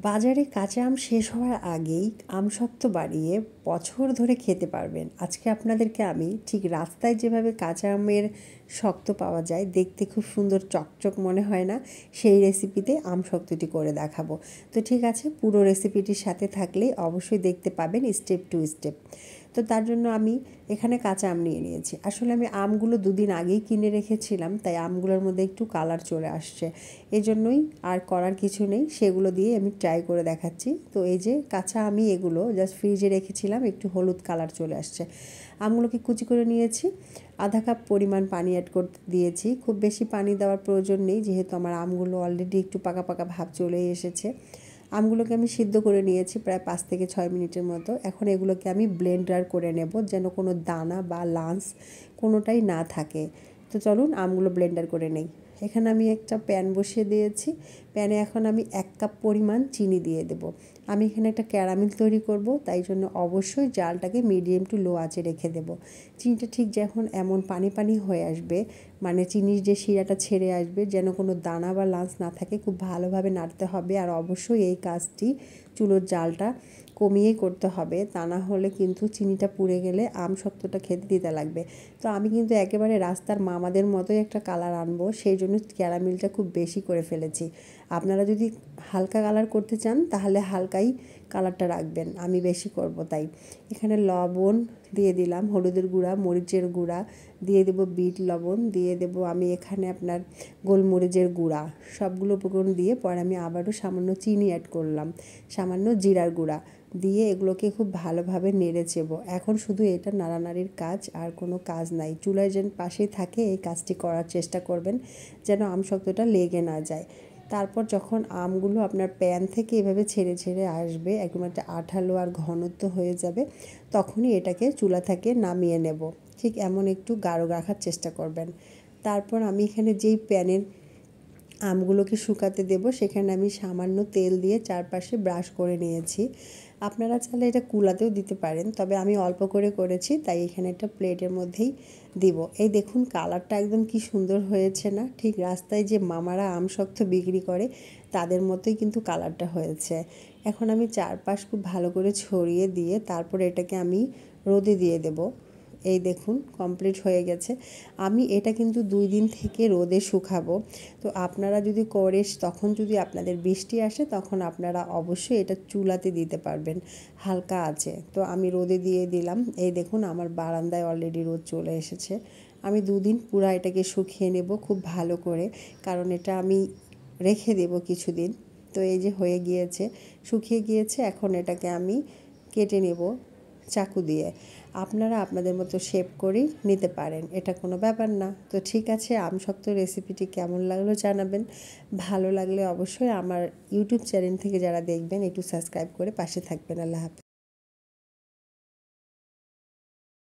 বাজারে কাঁচা আম শেষ হওয়ার আগেই আমসত্ত্ব বাড়িয়ে বছর ধরে খেতে পারবেন। আজকে আপনাদেরকে আমি ঠিক রাস্তায় যেভাবে কাঁচা আমের শক্ত পাওয়া যায়, দেখতে খুব সুন্দর চকচক মনে হয় না, সেই রেসিপিতে আমসত্ত্বটি করে দেখাবো। তো ঠিক আছে, পুরো রেসিপিটির সাথে থাকলে অবশ্যই দেখতে পাবেন স্টেপ টু স্টেপ। তো তার জন্য আমি এখানে কাঁচা আম নিয়ে নিয়েছি। আসলে আমি আমগুলো দুদিন আগেই কিনে রেখেছিলাম, তাই আমগুলোর মধ্যে একটু কালার চলে আসছে, এই জন্যই আর করার কিছু নেই, সেগুলো দিয়ে আমি ট্রাই করে দেখাচ্ছি। তো এই যে কাঁচা আমি এগুলো জাস্ট ফ্রিজে রেখেছিলাম, একটু হলুদ কালার চলে আসছে। আমগুলোকে কুচি করে নিয়েছি, আধা কাপ পরিমাণ পানি অ্যাড করতে দিয়েছি। খুব বেশি পানি দেওয়ার প্রয়োজন নেই, যেহেতু আমার আমগুলো অলরেডি একটু পাকা পাকা ভাব চলেই এসেছে। আমগুলোকে আমি সিদ্ধ করে নিয়েছি প্রায় 5 থেকে 6 মিনিটের মতো। এখন এগুলোকে আমি ব্লেন্ডার করে নেব, যেন কোনো দানা বা লাঞ্চ কোনোটাই না থাকে। তো চলুন আমগুলো ব্লেন্ডার করে নেই। এখানে আমি একটা প্যান বসিয়ে দিয়েছি। প্যানে এখন আমি 1 কাপ পরিমাণ চিনি দিয়ে দেব। আমি এখানে একটা ক্যারামেল তৈরি করব, তাই জন্য অবশ্যই জালটাকে মিডিয়াম টু লো আঁচে রেখে দেব। চিনিটা ঠিক যখন এমন পানি পানি হয়ে আসবে, মানে চিনির যে শিরাটা ছেড়ে আসবে, যেন কোনো দানা বা লাঞ্চ না থাকে, খুব ভালোভাবে নাড়তে হবে। আর অবশ্যই এই কাজটি চুলোর জালটা কমিয়েই করতে হবে, তা না হলে কিন্তু চিনিটা পুড়ে গেলে আমসত্ত্বটা খেতে দিতে লাগবে। তো আমি কিন্তু একেবারে রাস্তার মামাদের মতোই একটা কালার আনবো, সেই জন্য ক্যারামেলটা খুব বেশি করে ফেলেছি। আপনারা যদি হালকা কালার করতে চান তাহলে হালকাই কালারটা রাখবেন, আমি বেশি করব তাই। এখানে লবণ দিয়ে দিলাম, হলুদের গুঁড়া, মরিচের গুঁড়া দিয়ে দেব, বিট লবণ দিয়ে দেব, আমি এখানে আপনার গোলমরিচের গুঁড়া, সবগুলো উপকরণ দিয়ে পরে আমি আবারও সামান্য চিনি অ্যাড করলাম, সামান্য জিরার গুঁড়া দিয়ে এগুলোকে খুব ভালোভাবে নেড়ে চেবো। এখন শুধু এটা নাড়ানাড়ির কাজ, আর কোনো কাজ নাই। চুলায় যেন পাশেই থাকে এই কাজটি করার চেষ্টা করবেন, যেন আমসত্ত্বটা লেগে না যায়। তারপর যখন আমগুলো আপনার প্যান থেকে এভাবে ছেড়ে ছেড়ে আসবে, একদম একটা আঠালো আর ঘনত্ব হয়ে যাবে, তখনই এটাকে চুলা থেকে নামিয়ে নেব। ঠিক এমন একটু গাঢ় রাখার চেষ্টা করবেন। তারপর আমি এখানে যেই প্যানের আমগুলোকে শুকাতে দেব, সেখানে আমি সামান্য তেল দিয়ে চারপাশে ব্রাশ করে নিয়েছি। আপনারা চাইলে এটা কুলাতেও দিতে পারেন, তবে আমি অল্প করে করেছি, তাই এখানে একটা প্লেটের মধ্যেই দিব। এই দেখুন কালারটা একদম কি সুন্দর হয়েছে না? ঠিক রাস্তায় যে মামারা আমসত্ত্ব বিক্রি করে তাদের মতোই কিন্তু কালারটা হয়েছে। এখন আমি চারপাশ খুব ভালো করে ছড়িয়ে দিয়ে তারপর এটাকে আমি রোদে দিয়ে দেব। এই দেখুন কমপ্লিট হয়ে গেছে। আমি এটা কিন্তু 2 দিন থেকে রোদে শুকাবো। তো আপনারা যদি করে তখন যদি আপনাদের বৃষ্টি আসে, তখন আপনারা অবশ্যই এটা চুলাতে দিতে পারবেন হালকা আছে। তো আমি রোদে দিয়ে দিলাম। এই দেখুন আমার বারান্দায় অলরেডি রোদ চলে এসেছে। আমি 2 দিন পুরো এটাকে শুকিয়ে নেব খুব ভালো করে, কারণ এটা আমি রেখে দেব কিছুদিন। তো এই যে হয়ে গিয়েছে, শুকিয়ে গিয়েছে। এখন এটাকে আমি কেটে নেব চাকু দিয়ে। আপনারা আপনাদের মতো শেপ করেই নিতে পারেন, এটা কোনো ব্যাপার না। তো ঠিক আছে, আমসত্ত্ব রেসিপিটি কেমন লাগলো জানাবেন। ভালো লাগলে অবশ্যই আমার ইউটিউব চ্যানেল থেকে যারা দেখবেন একটু সাবস্ক্রাইব করে পাশে থাকবেন। আল্লাহ হাফেজ।